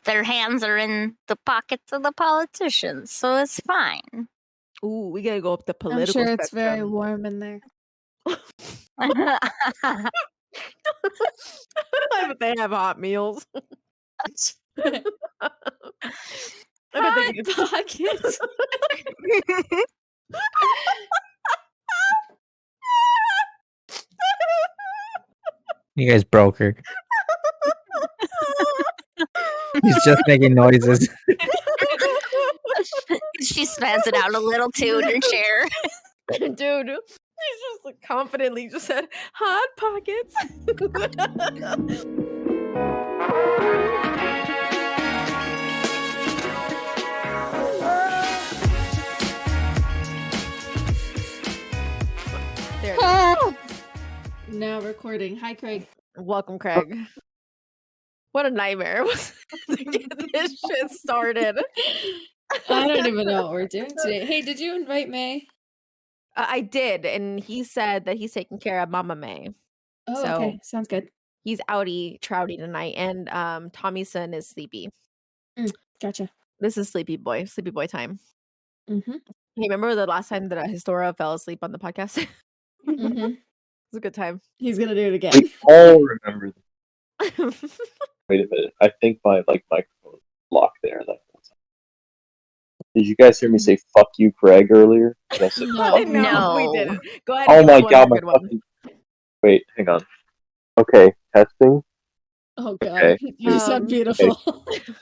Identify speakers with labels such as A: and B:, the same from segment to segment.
A: their hands are in the pockets of the politicians, so it's fine.
B: Ooh, we gotta go up the
C: I'm
B: political
C: sure it's very
B: spectrum.
C: warm in there.
B: I bet they have hot meals. I bet they
C: Hot pockets.
D: You guys broke her. He's just making noises.
A: She spans it out a little too in her chair.
B: Dude, he's just like, confidently just said hot pockets. There it is.
C: Now recording. Hi, Craig.
B: Welcome, Craig. What a nightmare it was to get this shit started.
C: I don't even know what we're doing today. Hey, did you invite May?
B: I did, and he said that he's taking care of Mama May.
C: Oh,
B: So-
C: okay. Sounds good.
B: He's outy trouty tonight, and Tommy's son is sleepy.
C: Gotcha.
B: This is sleepy boy time.
C: Mm-hmm.
B: Hey, remember the last time that Historo fell asleep on the podcast? It
C: Mm-hmm.
B: was a good time.
C: He's gonna do it again.
E: We all remember this. Wait a minute. I think my microphone is locked there. Did you guys hear me say "fuck you, Craig" earlier? Did I say
C: No.
E: fuck?
A: No.
B: we didn't. Go ahead.
E: Oh
B: and give
E: my
B: us one
E: god, my
B: good one.
E: fucking. Wait, hang on. Okay, testing.
C: Oh god.
E: Okay.
C: You sound beautiful.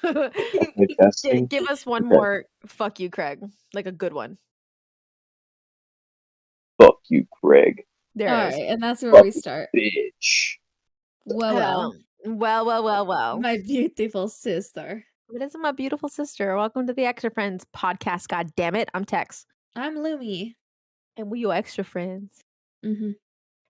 E: Okay, testing.
B: Give us one
E: Okay.
B: more. Fuck you, Craig. Like a good one.
E: Fuck you, Craig.
B: There
C: All
B: it is.
C: right, and that's where we start.
E: Bitch.
C: Well,
B: Well.
C: my beautiful sister.
B: It is my beautiful sister. Welcome to the Extra Friends podcast. God damn it. I'm Tex.
C: I'm Lumi.
B: And we your extra friends.
C: Mm-hmm.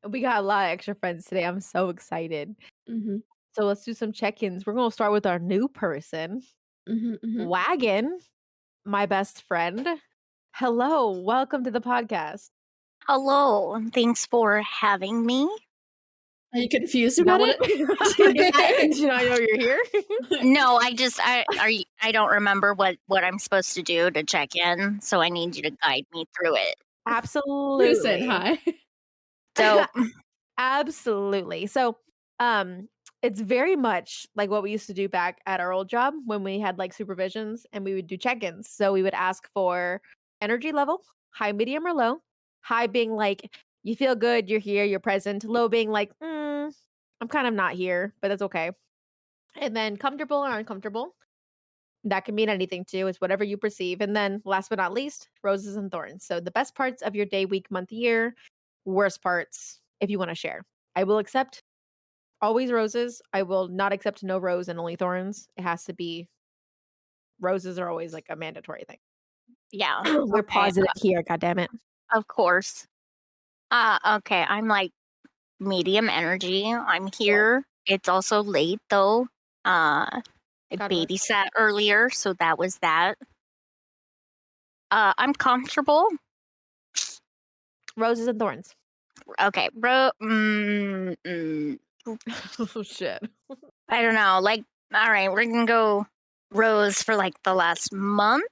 B: And we got a lot of extra friends today. I'm so excited.
C: Mm-hmm.
B: So let's do some check-ins. We're going to start with our new person,
C: Mm-hmm. Mm-hmm.
B: Wagon, my best friend. Hello. Welcome to the podcast.
A: Hello, and thanks for having me.
C: Are you confused
B: You know
C: about
B: what?
C: it?
B: Did you not know you're here?
A: No, I don't remember what I'm supposed to do to check in, so I need you to guide me through it.
B: Absolutely.
C: Who said hi?
A: So,
B: Absolutely. So, it's very much like what we used to do back at our old job when we had like supervisions and we would do check-ins. So we would ask for energy level, high, medium, or low. High being like, you feel good, you're here, you're present. Low being like, I'm kind of not here, but that's okay. And then comfortable or uncomfortable. That can mean anything too. It's whatever you perceive. And then last but not least, roses and thorns. So the best parts of your day, week, month, year, worst parts, if you want to share. I will accept always roses. I will not accept no rose and only thorns. It has to be roses are always like a mandatory thing.
A: yeah,
B: We're
A: okay,
B: positive here, goddammit.
A: of course. Okay, I'm like medium energy. I'm here. It's also late though. I
B: God bless.
A: babysat earlier, so that was that. I'm comfortable.
B: Roses and thorns.
A: Okay,
B: Oh shit.
A: I don't know. Like, all right, we're gonna go rose for like the last month.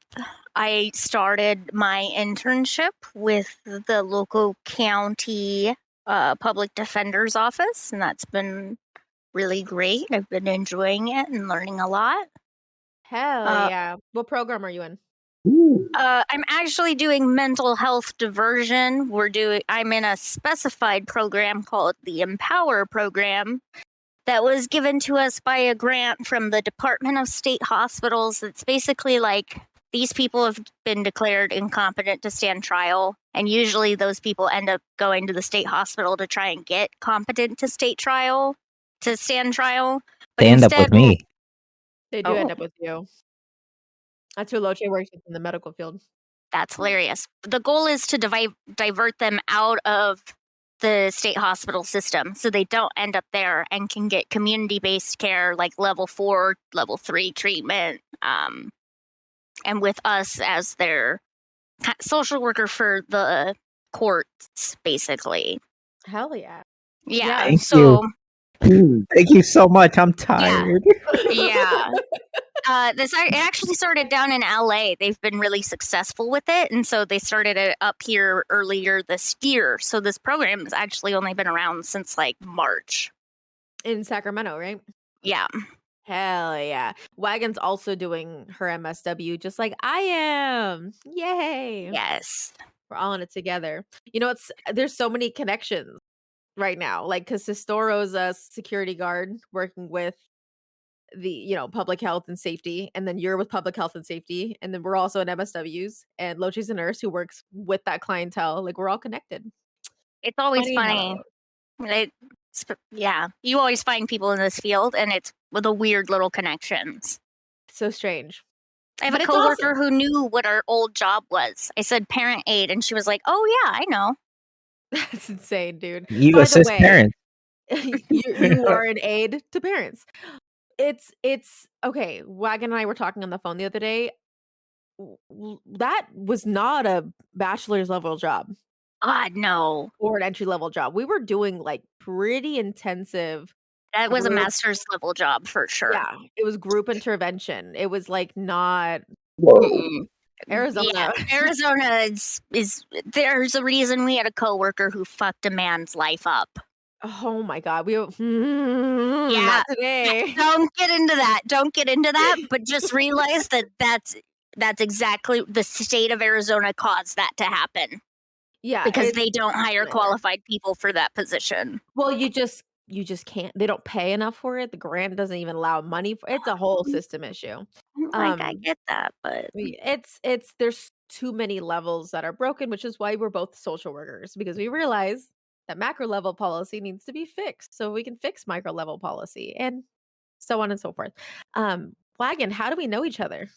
A: I started my internship with the local county public defender's office, and that's been really great. I've been enjoying it and learning a lot.
B: Hell yeah. What program are you in?
E: Ooh.
A: I'm actually doing mental health diversion. I'm in a specified program called the Empower program that was given to us by a grant from the Department of State Hospitals. It's basically like these people have been declared incompetent to stand trial, and usually those people end up going to the state hospital to try and get competent to stand trial. But
D: They end up with
A: instead,
D: me.
B: They do end
A: Oh.
B: up with you. That's who Locche works with in the medical field.
A: That's hilarious. The goal is to divert them out of the state hospital system so they don't end up there and can get community-based care like level 4, level 3 treatment. And with us as their social worker for the courts, basically.
B: Hell yeah.
A: Yeah.
D: Thank
A: So
D: Thank you so much. I'm tired.
A: yeah. It actually started down in LA. They've been really successful with it, and so they started it up here earlier this year. So this program has actually only been around since like March.
B: In Sacramento, right?
A: Yeah.
B: Hell yeah. Wagon's also doing her MSW just like I am. Yay.
A: Yes.
B: We're all in it together. You know, there's so many connections right now. Like, because Historo's a security guard working with the public health and safety, and then you're with public health and safety, and then we're also in MSWs, and Locche's a nurse who works with that clientele. Like, we're all connected.
A: It's always
B: Funny how that
A: funny.
B: works.
A: Yeah, you always find people in this field, and it's with the weird little connections.
B: So strange.
A: I have
B: But
A: a
B: it's
A: coworker
B: awesome.
A: who knew what our old job was. I said parent aid, and she was like, "Oh yeah, I know."
B: That's insane, dude.
D: You
B: By the
D: assist
B: way,
D: parents.
B: you are an aid to parents. It's okay. Wagon and I were talking on the phone the other day. That was not a bachelor's level job
A: God, no.
B: or an entry level job. We were doing like pretty intensive
A: That was a
B: group.
A: master's level job for sure.
B: Yeah, it was group intervention. It was like not
E: Whoa.
A: Mm-mm.
B: Arizona.
A: Yeah, Arizona is there's a reason we had a coworker who fucked a man's life up.
B: Oh my god, we
A: Yeah.
B: not today.
A: Don't get into that. Don't get into that. But just realize that that's exactly the state of Arizona caused that to happen
B: Yeah,
A: because
B: it's
A: they don't hire
B: nightmare.
A: qualified people for that position.
B: Well, you just can't. They don't pay enough for it. The grant doesn't even allow money for it's a whole system issue.
A: Like I
B: Um
A: get that, but
B: it's there's too many levels that are broken, which is why we're both social workers, because we realize that macro level policy needs to be fixed so we can fix micro level policy and so on and so forth. Wagon, how do we know each other?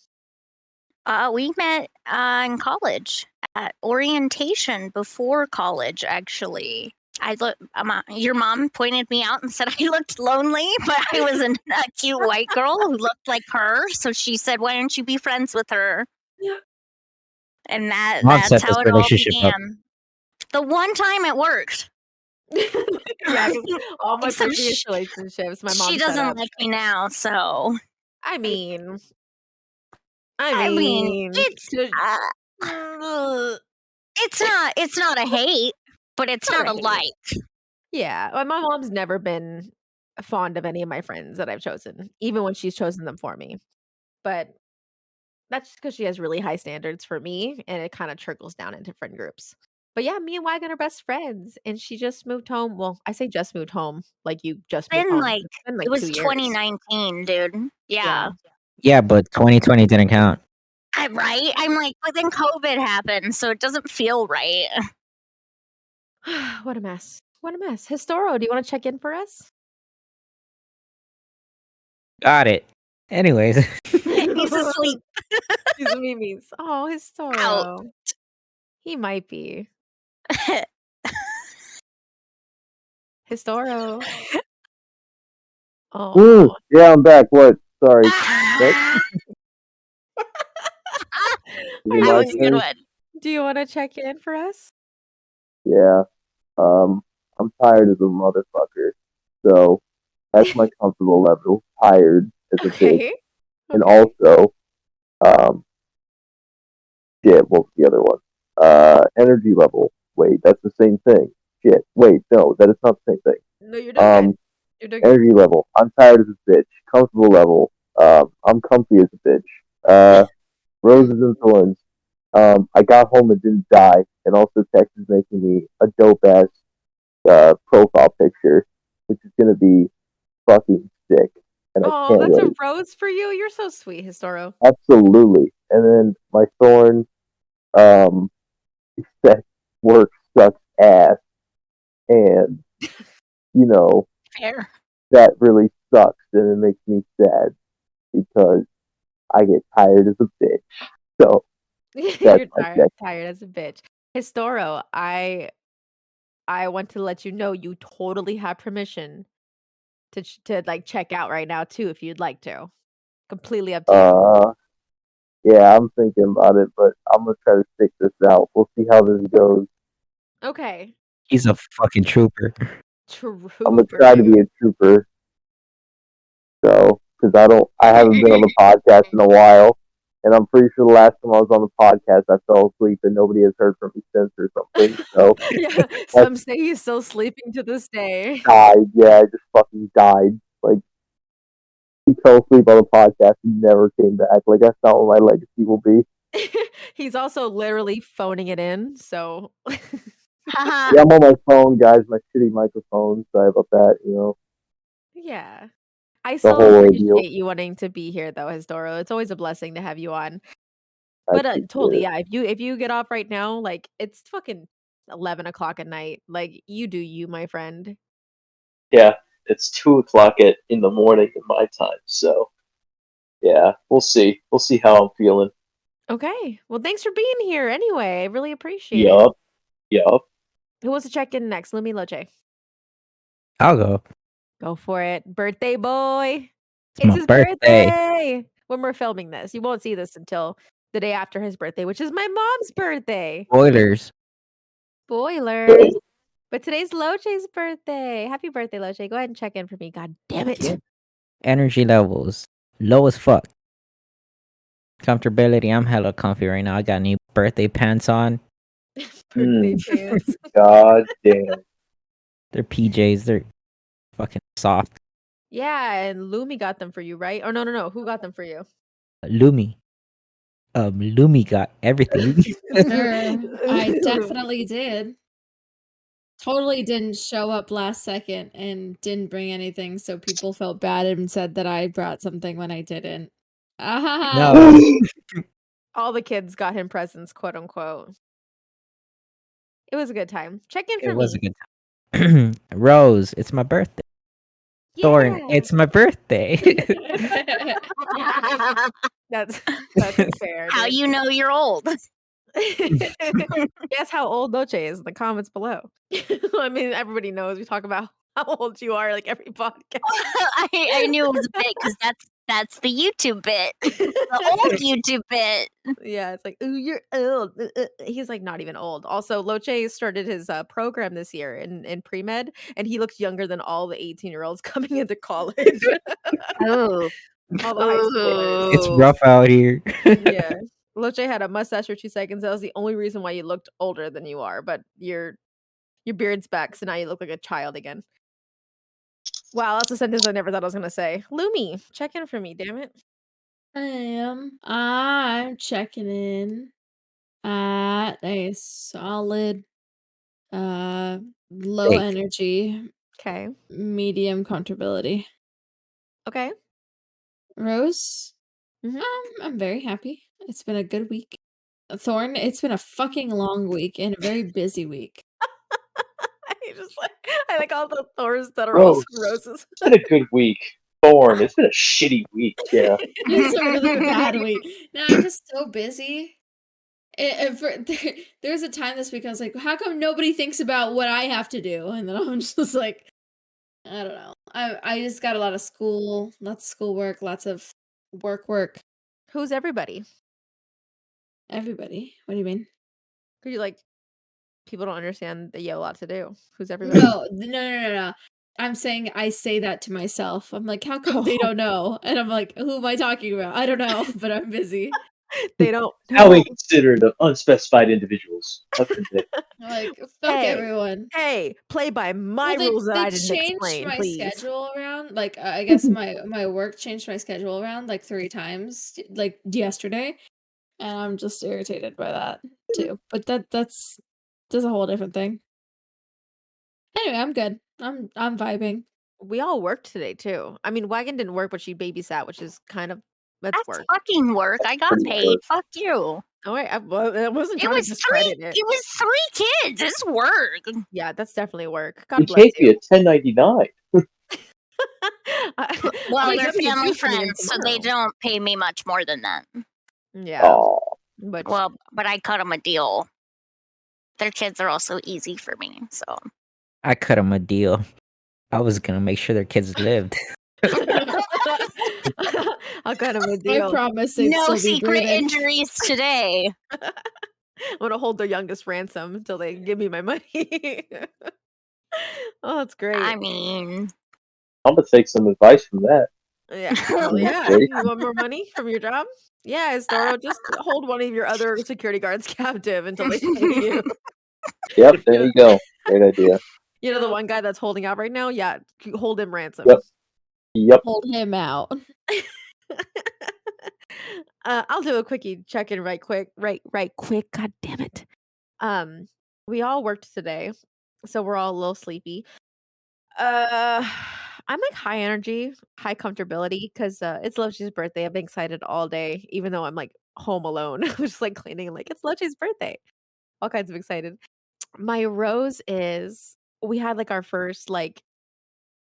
A: we met in college at orientation before college, actually. Your mom pointed me out and said I looked lonely, but I was a cute white girl who looked like her. So she said, "Why don't you be friends with her?"
B: Yeah.
A: And
D: Mom set
A: that's
D: this
A: how it all
D: relationship up.
A: began. The one time it worked.
B: Yeah, 'cause all my
A: So
B: previous relationships, my mom
A: she
B: set
A: doesn't
B: up.
A: like me now, so
B: I mean,
A: it's
B: should-
A: it's not a hate, but it's not a
B: hate.
A: like.
B: Yeah, my mom's never been fond of any of my friends that I've chosen, even when she's chosen them for me. But that's just because she has really high standards for me, and it kind of trickles down into friend groups. But yeah, me and Wagon are best friends, and she just moved home. Well, I say just moved home, like you just moved home. It's been like
A: It was
B: 2 years.
A: 2019, dude. Yeah.
D: Yeah, but 2020 didn't count.
A: Right? I'm like, but then COVID happened, so it doesn't feel right.
B: What a mess. What a mess. Historo, do you want to check in for us?
D: Got it. Anyways,
A: He's asleep.
B: He's Mimi's. Oh, Historo. He might be. Historo. Oh.
E: Ooh, yeah, I'm back. What? Sorry.
A: That
E: Is it
A: was
E: my
A: a good
E: turn?
A: one.
B: Do you want to check in for us?
E: Yeah. I'm tired as a motherfucker. So that's my comfortable level. Tired as a bitch.
B: Okay.
E: And also, shit, what was the other one? Energy level. Wait, that's the same thing. Shit. Wait, no, that is not the same thing.
B: No, you're doing good. You're doing good.
E: Energy level. I'm tired as a bitch. Comfortable level. I'm comfy as a bitch. Roses and thorns. I got home and didn't die, and also Tex is making me a dope ass profile picture, which is gonna be fucking sick. And I
B: Oh,
E: can't
B: that's
E: wait.
B: a rose for you. You're so sweet, Historo.
E: Absolutely. And then my thorn, that work sucks ass, and you know
A: Fair.
E: that really sucks, and it makes me sad because I get tired as a bitch. So
B: You're
E: that's my check.
B: tired as a bitch. Historo, I want to let you know you totally have permission to like check out right now too if you'd like to. Completely up to you.
E: Yeah, I'm thinking about it, but I'm gonna try to stick this out. We'll see how this goes.
B: Okay.
D: he's a fucking trooper.
B: Trooper.
E: I'm gonna try to be a trooper. So because I haven't been on the podcast in a while, and I'm pretty sure the last time I was on the podcast, I fell asleep and nobody has heard from me since or something. So
B: Yeah, some say he's still sleeping to this day.
E: died. Yeah, I just fucking died. Like he fell asleep on the podcast and never came back. Like that's not what my legacy will be.
B: He's also literally phoning it in, so
A: Haha.
E: Yeah, I'm on my phone, guys. My shitty microphone. Sorry about that. You know,
B: yeah. I
E: the
B: still
E: whole ordeal.
B: appreciate you wanting to be here though, Historo. It's always a blessing to have you on.
E: I
B: But
E: appreciate
B: totally,
E: it.
B: yeah. If you get off right now, like it's fucking 11 o'clock at night. Like you do you, my friend.
F: Yeah, it's 2 o'clock in the morning in my time. So yeah, we'll see. We'll see how I'm feeling.
B: Okay. Well, thanks for being here anyway. I really appreciate it.
F: Yup. Yup.
B: Who wants to check in next? Lumi, Locche.
D: I'll go.
B: Go for it. Birthday boy.
D: It's my
B: his
D: birthday.
B: when we're filming this. You won't see this until the day after his birthday, which is my mom's birthday.
D: Spoilers.
B: Spoilers. But today's Loche's birthday. Happy birthday, Locche. Go ahead and check in for me. God damn it.
D: Yeah. Energy levels low as fuck. Comfortability, I'm hella comfy right now. I got new birthday pants on.
B: Birthday pants.
F: God damn.
D: They're PJs. They're fucking soft.
B: Yeah, and Lumi got them for you, right? Oh no. Who got them for you?
D: Lumi. Lumi got everything.
C: I definitely did. Totally didn't show up last second and didn't bring anything, so people felt bad and said that I brought something when I didn't.
D: No.
B: All the kids got him presents, quote unquote. It was a good time. Check in for
D: It
B: me.
D: was a good time. Rose, it's my birthday. Thorn,
B: Yeah.
D: it's my birthday.
B: That's fair.
A: How
B: dude.
A: you know you're old?
B: Guess how old Loche is in the comments below. I mean, everybody knows we talk about how old you are like every podcast.
A: I knew it was a bit because that's the YouTube bit, the old YouTube bit.
B: Yeah, it's like, ooh, you're old. He's like not even old. Also, Loche started his program this year in pre-med, and he looks younger than all the 18-year-olds coming into college.
A: Oh,
B: all the high schoolers.
D: It's rough out here.
B: Yeah. Loche had a mustache for 2 seconds. That was the only reason why you looked older than you are, but your beard's back, so now you look like a child again. Wow, that's a sentence I never thought I was gonna say. Lumi, check in for me, damn it.
C: I'm checking in at a solid low
D: Steak.
C: energy,
B: Okay.
C: medium comfortability.
B: Okay.
C: Rose,
B: Mhm.
C: I'm very happy. It's been a good week. Thorn, it's been a fucking long week and a very busy week.
B: I like all the Thors that are all
F: Rose.
B: sclerosis.
F: It's been a good week. Thorn, it's been a shitty week. Yeah.
C: It's a really bad week. No, I'm just so busy. There's a time this week I was like, how come nobody thinks about what I have to do? And then I'm just like, I don't know. I just got a lot of schoolwork, lots of work.
B: Who's everybody?
C: Everybody. What do you mean?
B: Could you like people don't understand that you have a lot to do. Who's everybody?
C: No. I'm saying I say that to myself. I'm like, how come they don't know? And I'm like, who am I talking about? I don't know, but I'm busy.
B: They don't
F: How
B: know.
F: we consider the unspecified individuals. Up in there.
C: I'm like, fuck
B: Hey.
C: everyone.
B: Hey, play by my
C: Well,
B: rules that
C: they
B: I didn't
C: changed
B: explain,
C: my
B: please.
C: schedule around. Like, I guess my work changed my schedule around like 3 times, like yesterday, and I'm just irritated by that too. But that's a whole different thing. Anyway, I'm good. I'm vibing.
B: We all worked today too. I mean, Wagon didn't work, but she babysat, which is kind of that's
A: that's
B: work.
A: fucking work. I got
E: pretty
A: paid.
E: work.
A: Fuck you.
B: Oh, I wasn't
A: It
B: trying
A: was
B: to
A: three.
B: discredit it.
A: It was 3 kids. It's work.
B: Yeah, that's definitely work.
F: He
B: God bless
F: gave me
B: you.
F: a 1099.
A: Well,
B: Like,
A: they're
B: that'd be a
A: family
B: decent even
A: friends, so they
B: tomorrow.
A: don't pay me much more than that.
B: Yeah,
F: Oh,
B: but
A: Well, but I cut them a deal. Their kids are also easy for me, so
D: I cut them a deal. I was gonna make sure their kids lived.
B: I'll cut him a
C: I
B: deal.
C: promise they'd
A: no
C: still be
A: secret
C: breathing.
A: injuries today.
B: I'm gonna hold their youngest ransom until they give me my money. Oh, that's great.
A: I mean,
F: I'm gonna take some advice from that.
B: Yeah, hell yeah.
E: Great.
B: You want more money from your job? Yeah, Historo, just hold one of your other security guards captive until they pay you.
E: Yep, there you go. Great idea.
B: You know the one guy that's holding out right now? Yeah, hold him ransom.
E: Yep. Yep.
C: Hold him out.
B: I'll do a quickie check-in right quick. God damn it. We all worked today, so we're all a little sleepy. I'm like high energy, high comfortability because it's Locche's birthday. I've been excited all day, even though I'm like home alone. I'm just like cleaning, like it's Locche's birthday. All kinds of excited. My rose is we had like our first like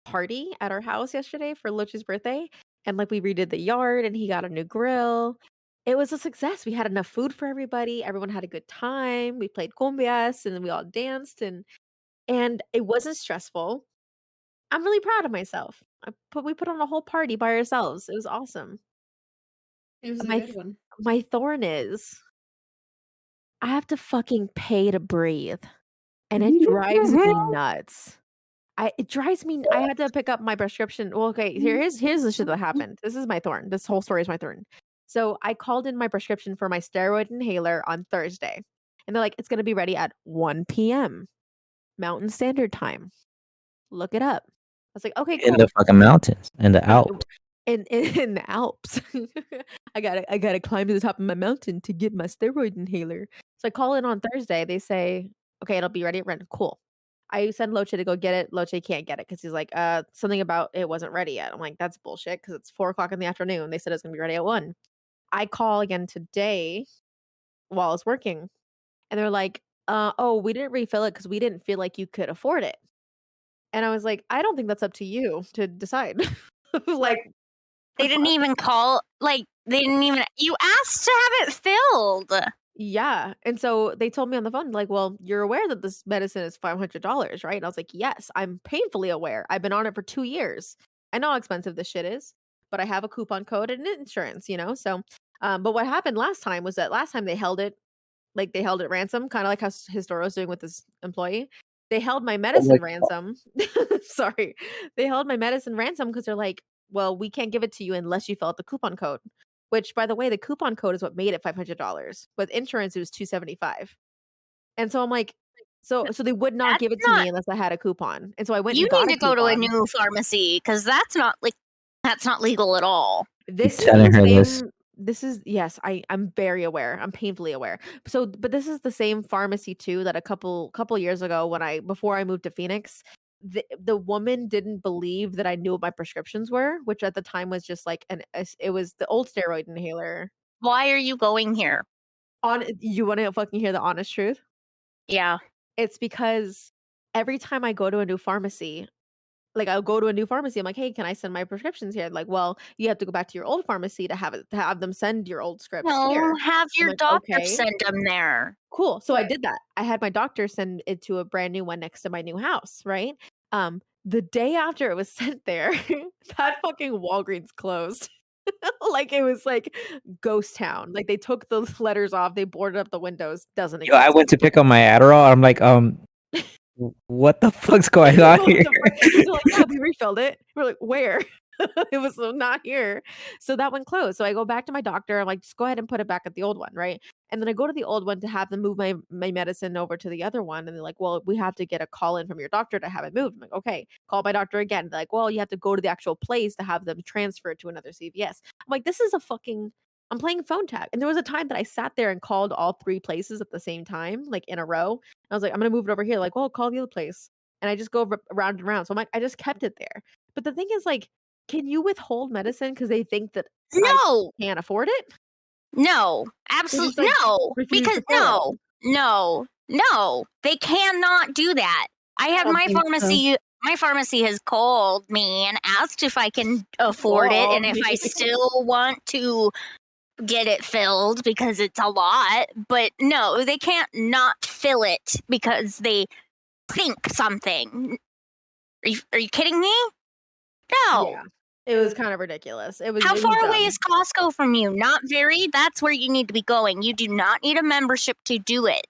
B: party at our house yesterday for Locche's birthday, and like we redid the yard, and he got a new grill. It was a success. We had enough food for everybody. Everyone had a good time. We played cumbias, and then we all danced, and it wasn't stressful. I'm really proud of myself. We put on a whole party by ourselves. It was awesome.
C: It was a
B: My
C: good one.
B: my thorn is I have to fucking pay to breathe, and it drives me nuts. It drives me. I had to pick up my prescription. Well, okay, here's the shit that happened. This is my thorn. This whole story is my thorn. So I called in my prescription for my steroid inhaler on Thursday, and they're like, it's gonna be ready at 1 p.m. Mountain Standard Time. Look it up. I was like, okay, cool.
D: In the fucking mountains, in the Alps.
B: In the Alps. I gotta climb to the top of my mountain to get my steroid inhaler. So I call in on Thursday. They say, okay, it'll be ready at Ren. Cool. I send Locche to go get it. Locche can't get it because he's like, something about it wasn't ready yet. I'm like, that's bullshit because it's 4:00 in the afternoon. They said it's gonna be ready at 1. I call again today while I was working, and they're like, oh, we didn't refill it because we didn't feel like you could afford it. And I was like, I don't think that's up to you to decide. Like,
A: They didn't even call, like, you asked to have it filled.
B: yeah. And so they told me on the phone, like, well, you're aware that this medicine is $500, right? And I was like, yes, I'm painfully aware. I've been on it for 2 years. I know how expensive this shit is, but I have a coupon code and insurance, you know? So, but what happened last time was that last time they held it ransom, kind of like how Historo's doing with this employee. They held my medicine ransom. Sorry. They held my medicine ransom because they're like, well, we can't give it to you unless you fill out the coupon code. Which, by the way, the coupon code is what made it $500. With insurance, it was $275. And so I'm like, so they would not
A: That's
B: give it to me unless I had a coupon. And so I went
A: You
B: and got
A: need
B: a
A: to go to a
B: coupon.
A: new pharmacy because that's not legal at all.
B: This is
D: telling
B: the
D: her this.
B: same. This is yes. I'm very aware. I'm painfully aware. So, but this is the same pharmacy too that a couple years ago before I moved to Phoenix, the woman didn't believe that I knew what my prescriptions were, which at the time was just like it was the old steroid inhaler.
A: Why are you going here?
B: You want to fucking hear the honest truth?
A: Yeah.
B: It's because every time I go to a new pharmacy, like I'll go to a new pharmacy, I'm like, hey, can I send my prescriptions here? Like, well, you have to go back to your old pharmacy to have them send your old scripts here.
A: No, have your
B: like,
A: doctor
B: okay.
A: send them there.
B: Cool. So I did that. I had my doctor send it to a brand new one next to my new house, right? The day after it was sent there, that fucking Walgreens closed. Like it was like ghost town. Like they took the letters off, they boarded up the windows. Doesn't
D: Yo, I
B: exist.
D: went to pick up my Adderall. I'm like, what the fuck's going on
B: What
D: here?
B: the fuck? They're like, yeah, we refilled it. We're like, where? It was not here. So that one closed. So I go back to my doctor. I'm like, just go ahead and put it back at the old one, right? And then I go to the old one to have them move my medicine over to the other one. And they're like, well, we have to get a call in from your doctor to have it moved. I'm like, okay, call my doctor again. They're like, well, you have to go to the actual place to have them transferred to another CVS. I'm like, this is I'm playing phone tag. And there was a time that I sat there and called all 3 places at the same time, like in a row. I was like, I'm going to move it over here. Like, well, call the other place. And I just go around and around. So I'm like, I just kept it there. But the thing is, like, can you withhold medicine because they think that
A: No.
B: I can't afford it?
A: No. Absolutely no. Because no. They cannot do that. I have my pharmacy. My pharmacy has called me and asked if I can afford it and if I still want to get it filled because it's a lot. But no, they can't not fill it because they think something. Are you kidding me? No.
B: Yeah. It was kind of ridiculous.
A: How far away is Costco from you? Not very. That's where you need to be going. You do not need a membership to do it.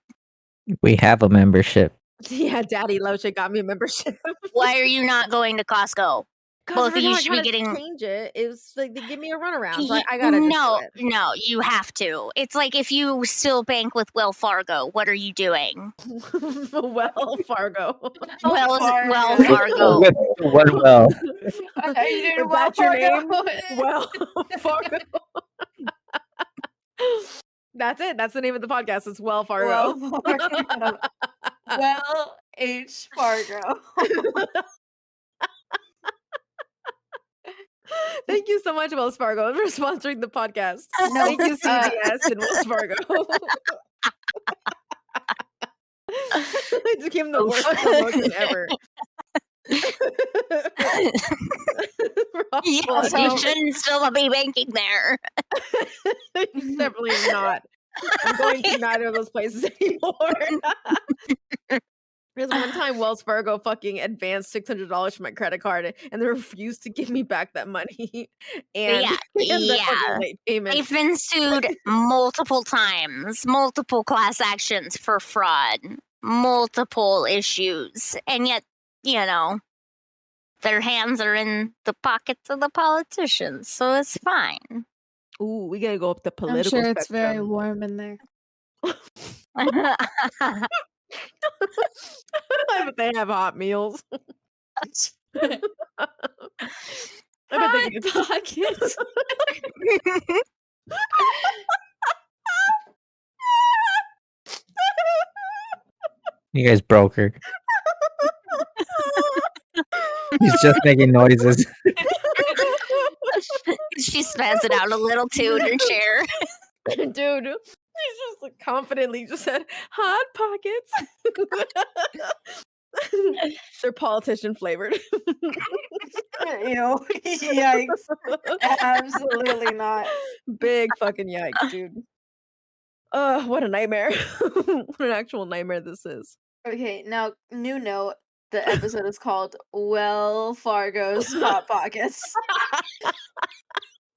D: We have a membership.
B: Yeah, Daddy Locche got me a membership.
A: Why are you not going to Costco?
B: Because
A: Both
B: every
A: of you
B: time I
A: should be
B: try to
A: getting.
B: change it, it was like they give me a runaround. So I gotta just
A: No,
B: do it.
A: no, you have to. It's like if you still bank with Wells Fargo, what are you doing?
B: Well, Fargo.
A: Wells
C: Fargo.
A: Fargo.
D: With one well.
C: Are you doing
B: Is
C: well,
B: that your
C: Fargo?
B: name? Well, Fargo. That's it. That's the name of the podcast. It's Well Fargo.
C: Well, Fargo. Well, H. Fargo.
B: Thank you so much, Wells Fargo, for sponsoring the podcast.
C: No,
B: Thank you, CVS and Wells Fargo. I just gave him the worst promotion ever.
A: Yes, you shouldn't still be banking there.
B: Definitely not. I'm going to neither of those places anymore. There's one time Wells Fargo fucking advanced $600 from my credit card and they refused to give me back that money. And, and the fucking late payment.
A: They've been sued multiple times, multiple class actions for fraud, multiple issues. And yet, their hands are in the pockets of the politicians, so it's fine.
B: Ooh, we gotta go up the
C: I'm
B: political
C: sure it's very
B: spectrum.
C: warm in there.
B: I bet they have hot meals. I bet they get
C: pockets.
D: You guys broke her. He's just making noises.
A: She spazzed out a little too in her chair.
B: Dude, he's just like confidently just said hot pockets. They're politician flavored.
C: Ew. Yikes. Absolutely not.
B: Big fucking yikes, dude. What a nightmare. What an actual nightmare this is.
C: Okay, now, new note. The episode is called Well Fargo's Hot Pockets.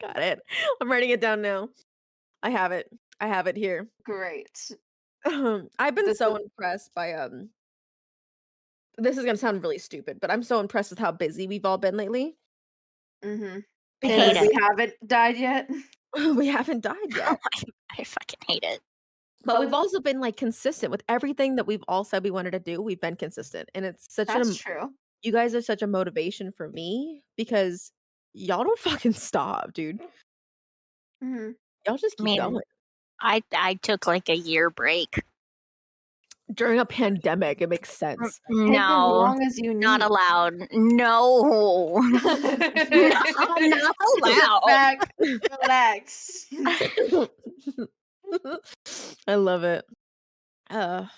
B: Got it. I'm writing it down now. I have it. I have it here.
C: Great.
B: I've been
C: This
B: so
C: is-
B: impressed by this is gonna sound really stupid, but I'm so impressed with how busy we've all been lately.
C: Mm-hmm.
A: Hate
C: Because
A: it.
C: we haven't died yet.
B: We haven't died yet.
A: I fucking hate it.
B: But we've also been like consistent with everything that we've all said we wanted to do. We've been consistent. And it's such
C: That's true.
B: you guys are such a motivation for me because y'all don't fucking stop, dude.
C: Mm-hmm.
B: Y'all just keep
A: Man.
B: going.
A: I took like a year break.
B: During a pandemic, it makes sense.
C: Take as
A: No,
C: long as you need.
A: not allowed. No. Not allowed.
C: Back, relax.
B: I love it.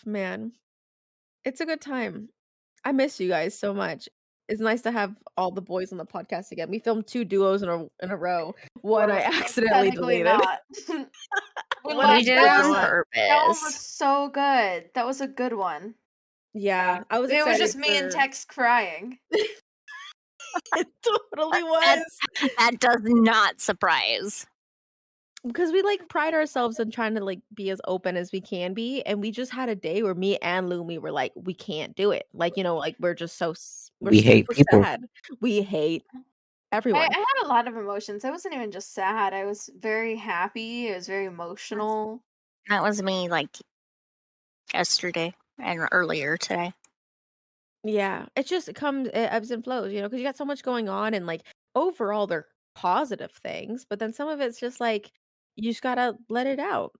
B: Man. It's a good time. I miss you guys so much. It's nice to have all the boys on the podcast again. We filmed 2 duos in a row. One I accidentally
C: Technically
B: deleted.
C: not.
B: What
A: We
B: else
A: did
B: did
A: it
B: I
A: on
B: do?
C: That one was
A: purpose.
C: so good. That was a good one.
B: Yeah, I was
C: It was
B: excited
C: just me and
B: for-
C: Tex crying.
B: It totally was.
A: That does not surprise.
B: Because we like pride ourselves in trying to like be as open as we can be, and we just had a day where me and Lumi were like, we can't do it. Like, like we're just so we're
D: We hate
B: super
D: people.
B: sad. We hate
C: I
B: everyone.
C: had a lot of emotions. I wasn't even just sad. I was very happy. I was very emotional.
A: That was me like yesterday and earlier today.
B: Yeah, it ebbs and flows, because you got so much going on, and like overall they're positive things, but then some of it's just like you just gotta let it out.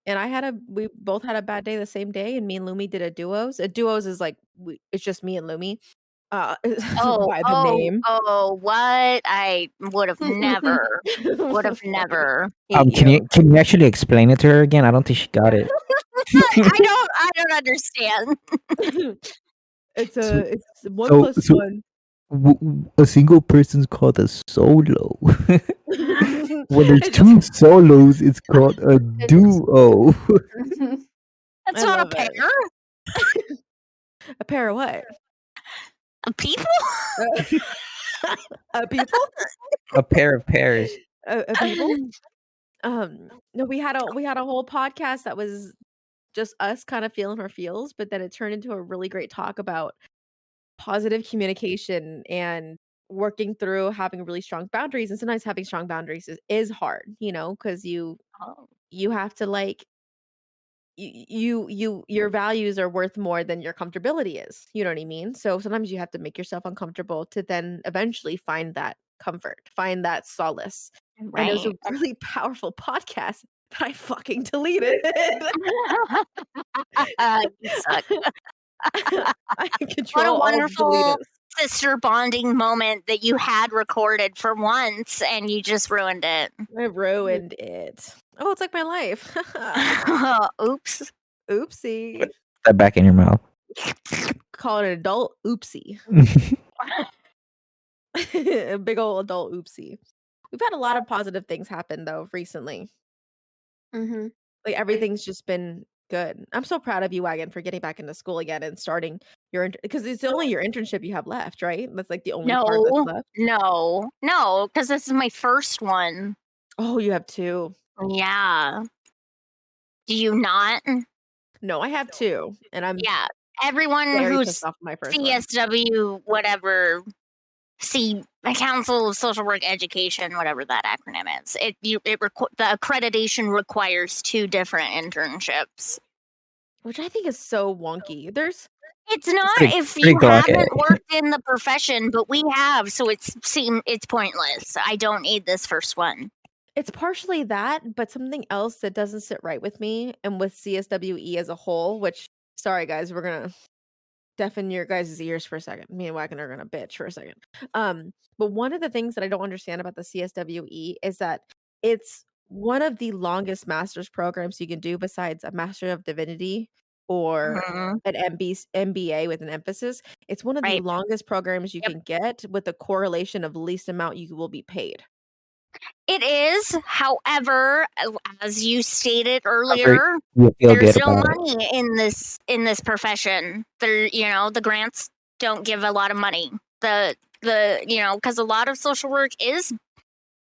B: And we both had a bad day the same day, and me and Lumi did a duos. A duos is like it's just me and Lumi. By the name.
A: Oh, what? I would have never. Would have never.
B: Hate
D: Can you actually explain it to her again? I don't think she got it.
A: I don't understand.
B: It's
D: So-
B: it's 1
D: so-
B: plus
D: so-
B: 1.
D: A single person's called a solo. When there's
B: It's
D: two solos, it's called a duo.
A: That's
B: I
A: not a
B: love it.
A: pair.
B: A pair of what?
A: A people?
B: A people?
D: A pair of pairs.
B: A people? No, we had a whole podcast that was just us kind of feeling our feels, but then it turned into a really great talk about positive communication and working through having really strong boundaries, and sometimes having strong boundaries is hard, because
A: Oh.
B: you have to like your values are worth more than your comfortability is. You know what I mean? So sometimes you have to make yourself uncomfortable to then eventually find that comfort, find that solace. And it was a
A: Right.
B: really powerful podcast that I fucking deleted.
A: You suck.
B: I can
A: What a
B: control all
A: wonderful
B: deletes.
A: sister bonding moment that you had recorded for once and you just ruined it.
B: I ruined it. Oh, it's like my life.
A: Oops.
B: Oopsie.
D: That back in your mouth.
B: Call it an adult oopsie. A big old adult oopsie. We've had a lot of positive things happen though recently.
C: Mm-hmm.
B: Like everything's just been good. I'm so proud of you, Wagon, for getting back into school again and starting your because it's only your internship you have left, right? That's like the only part that's left.
A: No, because this is my first one.
B: Oh, you have 2.
A: Yeah. Do you not?
B: No, I have 2, and I'm
A: Yeah. Everyone
B: very
A: who's
B: pissed off with my first one.
A: CSW, whatever, Council of Social Work Education, whatever that acronym is. The accreditation requires 2 different internships.
B: Which I think is so wonky.
A: It's not
D: pretty-
A: if
D: pretty
A: you
D: gawky.
A: haven't worked in the profession, but we have, so it's pointless. I don't need this first one.
B: It's partially that, but something else that doesn't sit right with me and with CSWE as a whole, which, sorry guys, we're gonna deafen your guys' ears for a second. Me and Wagon are gonna bitch for a second. But one of the things that I don't understand about the CSWE is that it's one of the longest master's programs you can do besides a Master of Divinity or
A: Mhm.
B: an MBA with an emphasis. It's one of the
A: Right.
B: longest programs you
A: Yep.
B: can get with the correlation of least amount you will be paid.
A: It is, however, as you stated earlier,
D: You feel
A: there's
D: good
A: no
D: about it.
A: money in this profession. The grants don't give a lot of money. Because a lot of social work is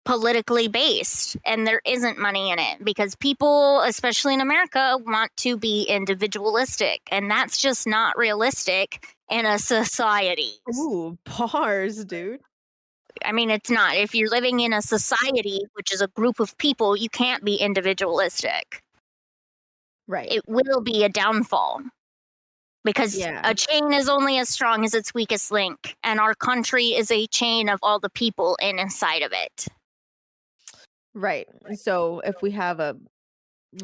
A: politically based and there isn't money in it because people, especially in America, want to be individualistic, and that's just not realistic in a society.
B: Ooh, bars, dude.
A: I mean, it's not. If you're living in a society, which is a group of people, you can't be individualistic.
B: Right.
A: It will be a downfall because
B: Yeah.
A: a chain is only as strong as its weakest link, and our country is a chain of all the people inside of it.
B: Right. So if we have a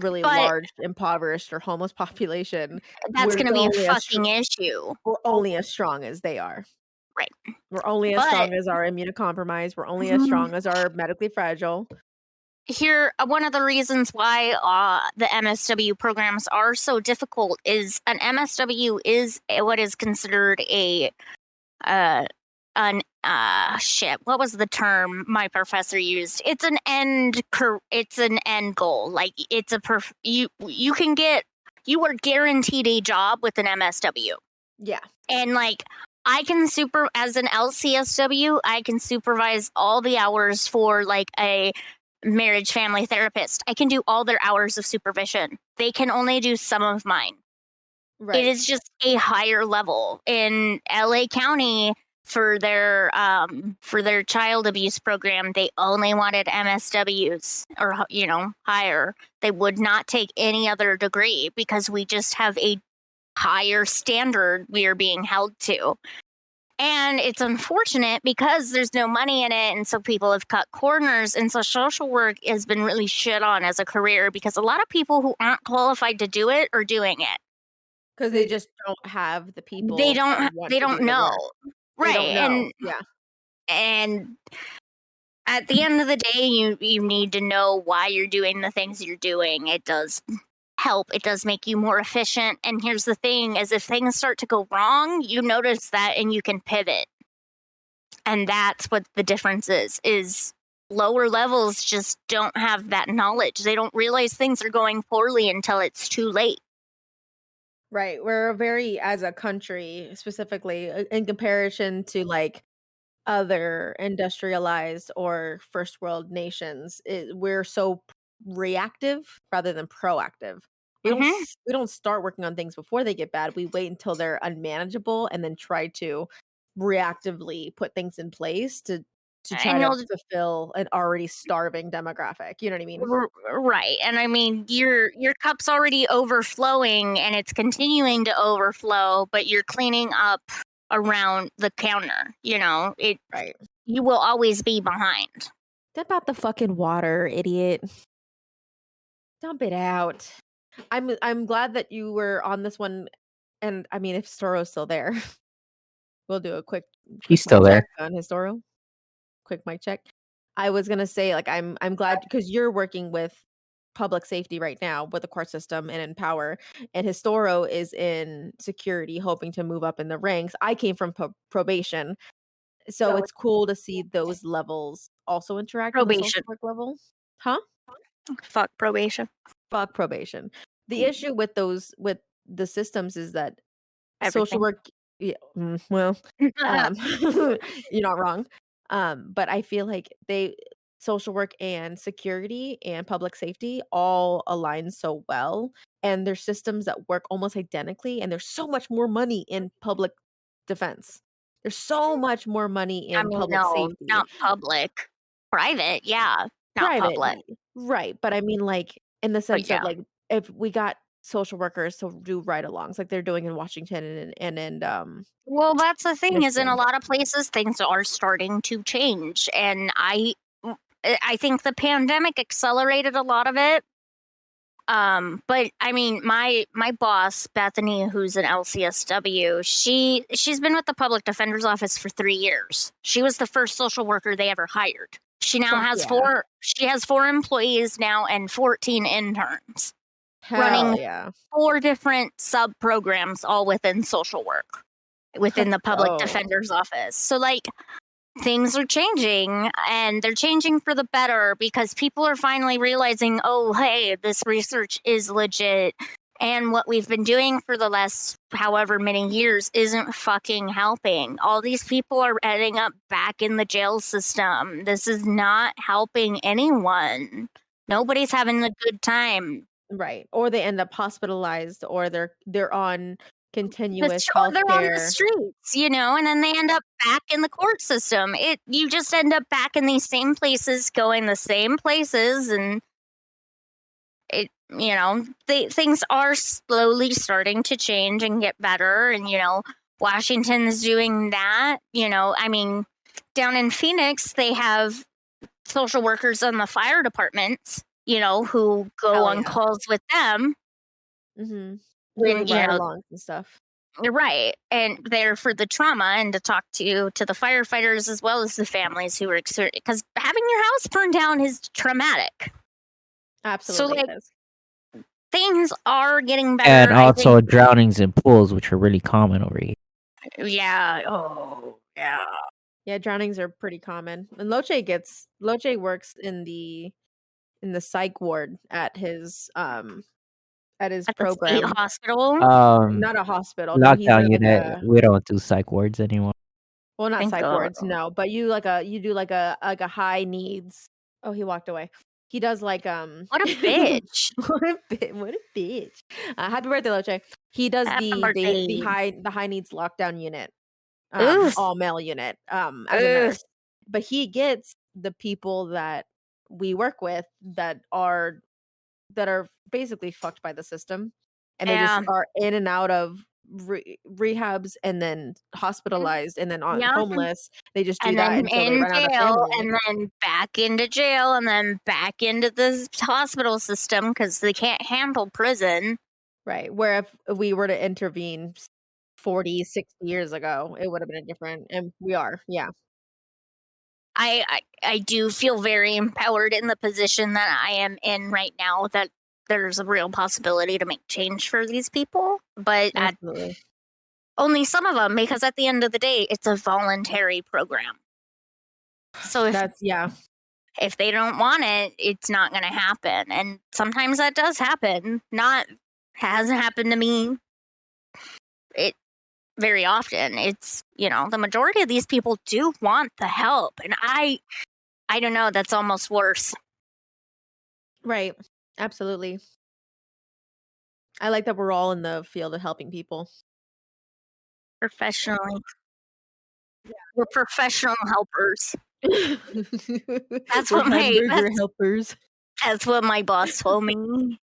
B: really
A: But
B: large impoverished or homeless population,
A: that's going to be a
B: only as
A: fucking issue.
B: we're only as strong as they are.
A: Right.
B: We're only as
A: But-
B: strong as our immunocompromised. We're only as strong as our medically fragile.
A: Here, one of the reasons why the MSW programs are so difficult is an MSW is what is considered what was the term my professor used? It's an end goal. Like it's you are guaranteed a job with an MSW.
B: Yeah.
A: And like as an LCSW, I can supervise all the hours for like a marriage family therapist. I can do all their hours of supervision. They can only do some of mine.
B: Right.
A: It is just a higher level. In LA County for their child abuse program, they only wanted MSWs or higher. They would not take any other degree because we just have a higher standard we are being held to. And it's unfortunate because there's no money in it, and so people have cut corners, and so social work has been really shit on as a career because a lot of people who aren't qualified to do it are doing it.
B: Because they just don't have the people.
A: They
B: that
A: don't
B: want to do the
A: know.
B: work.
A: Right.
B: They don't know. Yeah.
A: And at the end of the day, you need to know why you're doing the things you're doing. It does help. It does make you more efficient. And here's the thing, is if things start to go wrong, you notice that and you can pivot. And that's what the difference is lower levels just don't have that knowledge. They don't realize things are going poorly until it's too late.
B: Right. We're very, as a country, specifically in comparison to like other industrialized or first world nations, we're so reactive rather than proactive. We don't start working on things before they get bad. We wait until they're unmanageable and then try to reactively put things in place to try
A: And
B: to
A: you'll
B: fulfill an already starving demographic. You know what I mean?
A: right. And I mean, your cup's already overflowing and it's continuing to overflow, but you're cleaning up around the counter.
B: Right.
A: You will always be behind.
B: Dump out the fucking water, idiot. Dump it out. I'm glad that you were on this one, and I mean, if Historo's still there, we'll do a quick
D: She's
B: mic
D: still
B: check
D: there.
B: on Historo. Quick mic check. I was gonna say, like, I'm glad because you're working with public safety right now with the court system and in power, and Historo is in security, hoping to move up in the ranks. I came from probation, so it's cool to see those levels also interact on the social
A: Probation.
B: work level. Huh?
A: Fuck probation.
B: Fuck probation. The issue with the systems is that social
A: Everything.
B: work, yeah, well, you're not wrong. But I feel like social work and security and public safety all align so well, and there's systems that work almost identically, and there's so much more money in public defense. There's so much more money
A: I
B: in
A: mean,
B: public
A: no,
B: safety.
A: not public. Private, yeah. Not
B: Private,
A: public.
B: right, but I mean, like, in the
A: But
B: sense
A: yeah.
B: of, like, if we got social workers to do ride-alongs like they're doing in Washington and
A: Well, that's the thing is in a
B: Michigan.
A: lot of places things are starting to change, and I think the pandemic accelerated a lot of it. But I mean, my boss Bethany, who's an LCSW, she's been with the public defender's office for 3 years. She was the first social worker they ever hired. She now
B: Fuck
A: has
B: yeah.
A: she has 4 employees now and 14 interns
B: Hell
A: running
B: yeah.
A: 4 different sub programs all within social work within
B: Let's
A: the public
B: go.
A: defender's office. So like things are changing and they're changing for the better because people are finally realizing, oh, hey, this research is legit. And what we've been doing for the last however many years isn't fucking helping. All these people are ending up back in the jail system. This is not helping anyone. Nobody's having a good time.
B: Right. Or they end up hospitalized, or they're on continuous
A: Or they're on the
B: healthcare.
A: streets, and then they end up back in the court system. You just end up back in these same places, going the same places, and things are slowly starting to change and get better. And Washington's doing that. I mean, down in Phoenix, they have social workers in the fire departments, who go
B: Hell
A: on
B: yeah.
A: calls with them.
B: Mm-hmm.
A: When,
B: Doing ride-alongs and stuff.
A: You're right. And they're for the trauma and to talk to the firefighters as well as the families who are because having your house burned down is traumatic.
B: Absolutely.
A: So, like,
B: it is.
A: things are getting better.
D: And
A: I
D: also
A: think.
D: drownings in pools, which are really common over here.
A: Yeah. Oh, yeah.
B: Yeah, drownings are pretty common. And Locche works in the psych ward at his
A: At the state
B: program.
A: hospital.
B: Not a hospital. No, he's
D: Lockdown
B: like
D: unit.
B: a
D: We don't do psych wards anymore.
B: well, not
A: Thank
B: psych
A: God.
B: wards, no. But you do like a high needs. Oh, he walked away. He does like
A: What a bitch.
B: what a bitch. Happy birthday, Locche. He does
A: Happy
B: the
A: birthday.
B: high needs lockdown unit.
A: Oof.
B: All male unit. As a nurse. But he gets the people that we work with that are basically fucked by the system, and they
A: Yeah.
B: just are in and out of rehabs and then hospitalized and then on
A: Yeah.
B: homeless. They just do
A: And
B: that
A: then
B: until they
A: in
B: run out of
A: jail,
B: family.
A: and then back into jail, and then back into the hospital system because they can't handle prison.
B: Right. Where if we were to intervene 40, 60 years ago, it would have been different. And we are. Yeah.
A: I do feel very empowered in the position that I am in right now, that there's a real possibility to make change for these people, but
B: Absolutely.
A: only some of them, because at the end of the day, it's a voluntary program. So if they don't want it, it's not going to happen. And sometimes that does happen. Hasn't happened to me. It very often. It's, the majority of these people do want the help. And I don't know, that's almost worse.
B: Right. Absolutely. I like that we're all in the field of helping people.
A: Professionally. We're professional helpers.
B: That's
A: what my-
B: helpers.
A: That's what my boss told me.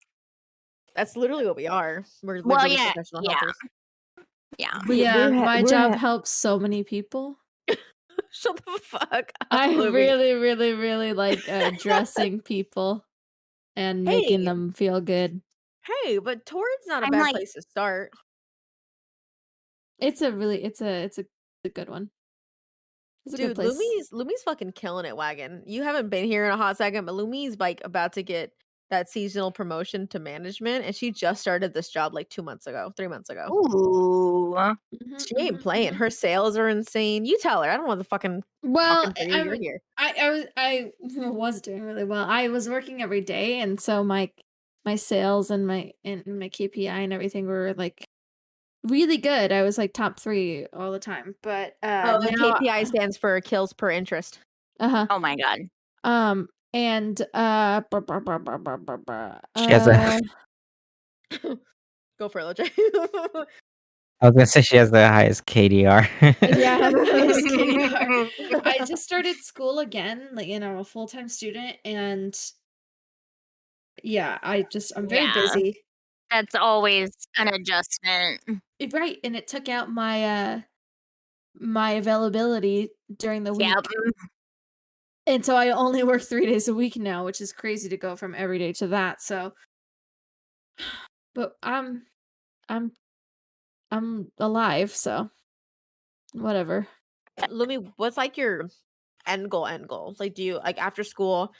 B: That's literally what we are. We're
A: Well,
B: literally
A: yeah,
B: professional
A: yeah.
B: helpers.
A: Yeah.
C: Yeah, my job
B: helps.
C: helps so many people.
B: Shut the fuck up.
C: I
B: Lumi.
C: really, really, really like dressing people and making
B: Hey.
C: them feel good.
B: Hey, but Torrid's not a
A: I'm
B: bad
A: like-
B: place to start.
C: It's a good one. It's a good
B: Dude,
C: place.
B: Lumi's fucking killing it, Wagon. You haven't been here in a hot second, but Lumi's like about to get that seasonal promotion to management, and she just started this job like 3 months ago.
A: Ooh.
C: Mhm,
B: She ain't
C: mhm,
B: playing.
C: mhm.
B: Her sales are insane. You tell her. I don't want the fucking
C: Well,
B: talking for you. You're here.
C: I was doing really well. I was working every day, and so my sales and my KPI and everything were like really good. I was like top 3 all the time. But
B: Oh, and
C: now
B: KPI stands for kills per interest.
A: Oh my god.
C: and
D: She has a.
B: Go for it, Locche.
D: I was gonna say she has the highest KDR.
C: yeah, I was kidding. I just started school again, like a full-time student, and yeah, I'm very
A: Yeah.
C: busy.
A: That's always an adjustment.
C: Right, and it took out my my availability during the week.
A: Yep.
C: And so I only work 3 days a week now, which is crazy to go from every day to that. So but I'm alive, so whatever.
B: Lumi, what's like your end goal? Like, do you like after school,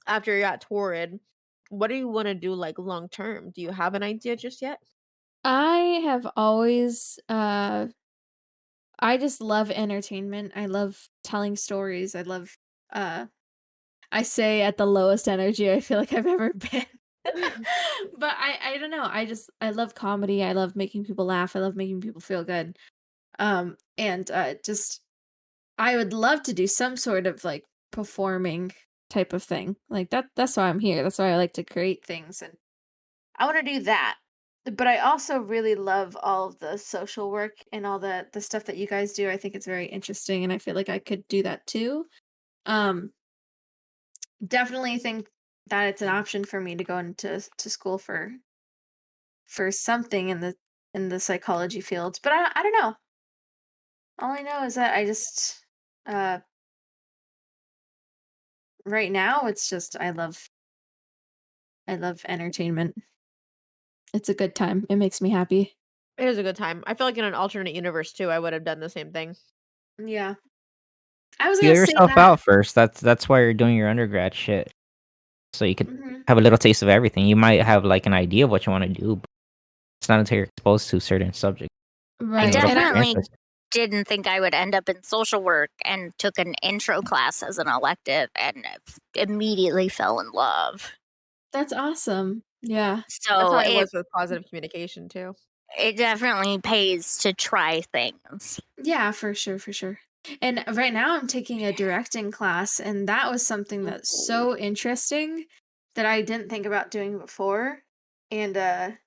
B: after you're at Torrid, what do you want to do like long term? Do you have an idea just yet?
C: I have always I just love entertainment. I love telling stories. I love I say at the lowest energy I feel like I've ever been. But I don't know. I love comedy. I love making people laugh. I love making people feel good. And just I would love to do some sort of like performing type of thing. Like that's why I'm here. That's why I like to create things, and I want to do that. But I also really love all of the social work and all the stuff that you guys do. I think it's very interesting, and I feel like I could do that too. Um Definitely think that it's an option for me to go into school for something in the psychology field. But I don't know. All I know is that I just right now it's just I love entertainment. It's a good time. It makes me happy.
B: It is a good time. I feel like in an alternate universe too, I would have done the same thing.
C: Yeah. I was
D: Feel
C: gonna say
D: yourself
C: that.
D: out first. That's why you're doing your undergrad shit. So you could
C: Mhm.
D: have a little taste of everything. You might have like an idea of what you want to do, but it's not until you're exposed to certain subjects.
A: I
C: Right.
D: Little
C: And
A: definitely
D: experiences.
A: didn't think I would end up in social work and took an intro class as an elective and immediately fell in love.
C: that's awesome. Yeah.
B: That's
A: So
B: how it was with positive communication too.
A: it definitely pays to try things.
C: Yeah, for sure, for sure. And right now I'm taking a directing class, and that was something that's so interesting that I didn't think about doing before. And I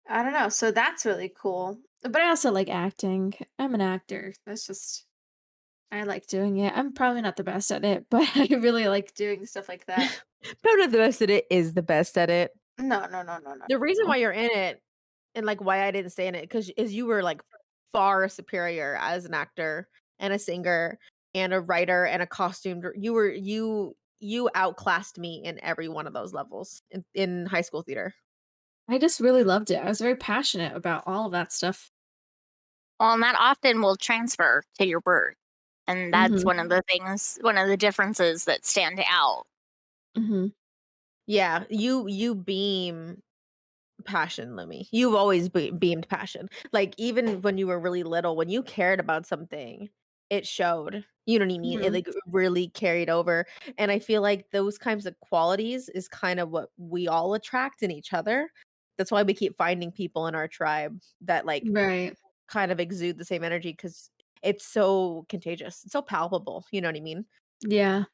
C: don't know. So that's really cool. But I also like acting. I'm an actor. That's just I like doing it. I'm probably not the best at it, but I really like doing stuff like that.
B: But not the best at it is the best at it.
C: No.
B: The reason why you're in it and like why I didn't stay in it is you were like far superior as an actor and a singer and a writer and a costume. You outclassed me in every one of those levels in high school theater.
C: I just really loved it. I was very passionate about all of that stuff.
A: Well, and that often will transfer to your work. And that's
C: Mhm.
A: one of the things, one of the differences that stand out.
C: Mhm.
B: Yeah, you beam passion, Lumi. You've always beamed passion. Like even when you were really little, when you cared about something, it showed. You know what I mean? It
C: Mhm.
B: like really carried over. And I feel like those kinds of qualities is kind of what we all attract in each other. That's why we keep finding people in our tribe that like
C: Right.
B: kind of exude the same energy because it's so contagious. It's so palpable. You know what I mean?
C: Yeah.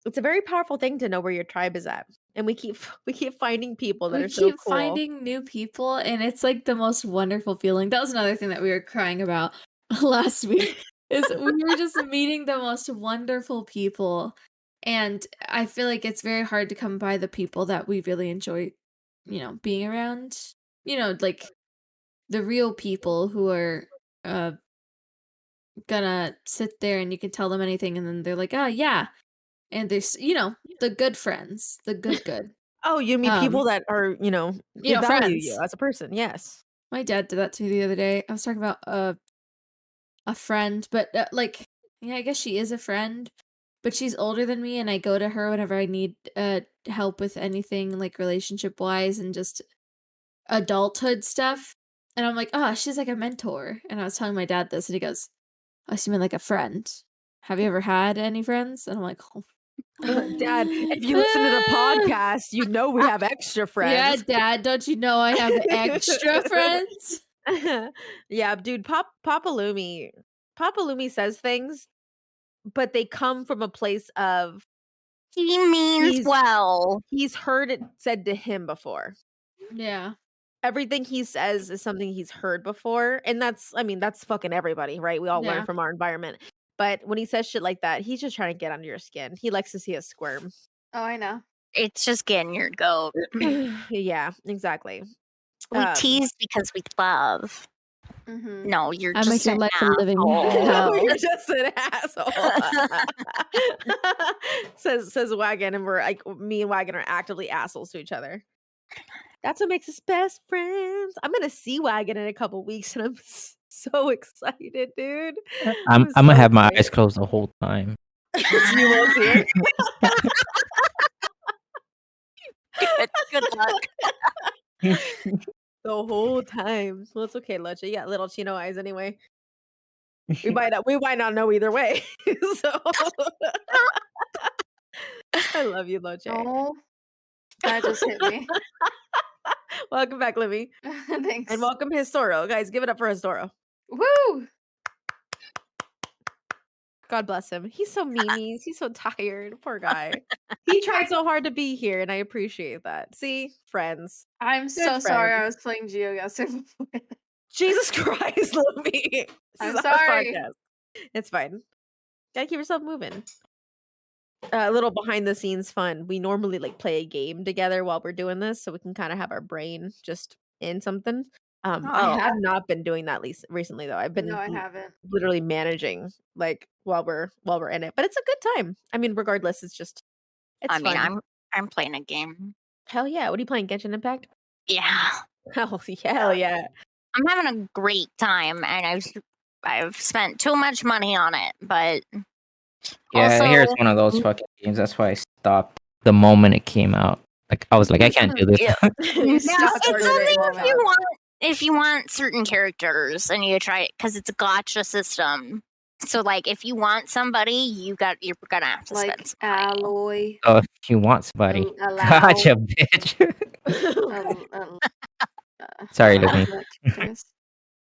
B: It's a very powerful thing to know where your tribe is at. And we keep we keep finding people that
C: We
B: are so
C: keep
B: cool.
C: finding new people, and it's like the most wonderful feeling. That was another thing that we were crying about last week. is we were just meeting the most wonderful people, and I feel like it's very hard to come by the people that we really enjoy, being around. Like the real people who are gonna sit there and you can tell them anything, and then they're like, "Oh yeah," and there's the good friends, the good.
B: Oh, you mean people that are, they value you
C: friends.
B: as a person. Yes.
C: My dad did that to me the other day. I was talking about a friend, but yeah, I guess she is a friend, but she's older than me, and I go to her whenever I need help with anything like relationship wise and just adulthood stuff. And I'm like, oh, she's like a mentor. And I was telling my dad this, and he goes, "Oh, so you mean like a friend? Have you ever had any friends?" And I'm like, oh.
B: Dad, if you listen to the podcast, you know we have extra
C: Yeah,
B: friends.
C: Dad, don't you know I have extra friends?
B: Yeah, dude, Papa Lumi says things, but they come from a place of
A: He means
B: He's-
A: well.
B: he's heard it said to him before.
C: Yeah.
B: Everything he says is something he's heard before, and that's fucking everybody, right? We all
C: Yeah.
B: learn from our environment. But when he says shit like that, he's just trying to get under your skin. He likes to see us squirm.
C: Oh, I know.
A: It's just getting your goat.
B: Yeah, exactly.
A: We tease because we love.
C: Mm-hmm.
A: No, you're
C: I
A: just
C: make your
A: an
C: life a living
A: asshole.
C: hell.
B: You're just an asshole. says Wagon, and we're like, me and Wagon are actively assholes to each other. That's what makes us best friends. I'm gonna see Wagon in a couple weeks, and I'm so excited, dude.
D: I'm
B: so
D: gonna have my
B: excited.
D: eyes closed the whole time.
B: So you won't see it.
A: Good luck.
B: The whole time. Well, it's okay, Locche. You got little chino eyes anyway. We might not know either way. So I love you, Locche.
C: Oh, that just hit me.
B: Welcome back, Lumi.
C: Thanks.
B: And welcome Historo. Guys, give it up for Historo.
C: Woo!
B: God bless him. He's so memes. He's so tired. Poor guy. He tried so hard to be here, and I appreciate that. See? Friends.
C: I'm so
B: Good
C: sorry
B: friends.
C: I was playing GeoGuessr before.
B: Jesus Christ, Lumi. This
C: I'm
B: is our
C: sorry.
B: podcast. It's fine. Gotta keep yourself moving. A little behind the scenes fun. We normally play a game together while we're doing this, so we can kind of have our brain just in something. I
A: Oh.
B: have not been doing that recently though. I've been
C: No, I haven't.
B: literally managing while we're in it, but it's a good time. I mean, regardless, it's fun.
A: I'm playing a game.
B: Hell yeah! What are you playing? Genshin Impact?
A: Yeah.
B: Hell yeah!
A: I'm having a great time, and I've spent too much money on it, but
D: Yeah,
A: also,
D: here's one of those fucking games. That's why I stopped the moment it came out. Like I was like, I can't do this.
A: Yeah.
B: You
A: No,
B: stopped
A: it's
B: ordering
A: only
B: it.
A: if you want certain characters and you try it because it's a gotcha system. So if you want somebody, you're gonna have to spend some money.
C: Alloy.
D: Oh, if you want somebody,
C: Allow.
D: gotcha, bitch. Sorry, Lumi.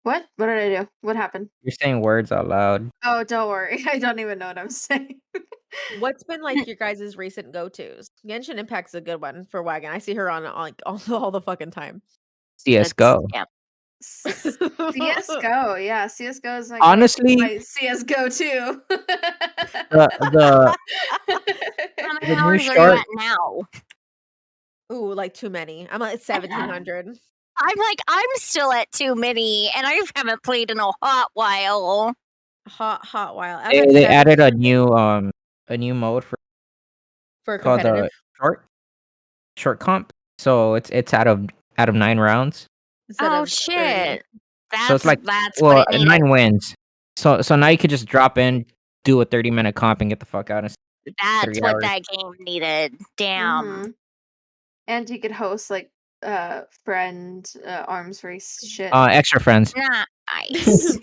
C: What? What did I do? What happened?
D: You're saying words out loud.
C: Oh, don't worry. I don't even know what I'm saying.
B: What's been your guys' recent go-tos? Genshin Impact's a good one for Wagon. I see her on all the fucking time.
D: CS:GO.
A: Yeah.
C: CS:GO, yeah. CS:GO is my
D: Honestly,
C: my CS:GO too.
D: the
A: How many
D: The new
A: hours are you
D: short-
A: at now?
B: Ooh, too many. I'm at 1,700.
A: I'm still at too many, and I haven't played in a hot while.
B: Hot while. I'm
D: they,
B: at
D: they added a
B: 700
D: new mode
B: for
D: called
B: competitive.
D: short comp. So it's out of 9 rounds.
B: instead
A: Oh
B: of 30.
A: shit!
D: So it's
A: That's
D: well,
A: what it needed.
D: 9 wins. So now you could just drop in, do a 30-minute comp, and get the fuck out.
A: That's
D: 3
A: what
D: hours.
A: that game needed. Damn.
C: Mhm. And you could host friend arms race shit.
D: Extra friends.
A: Nice.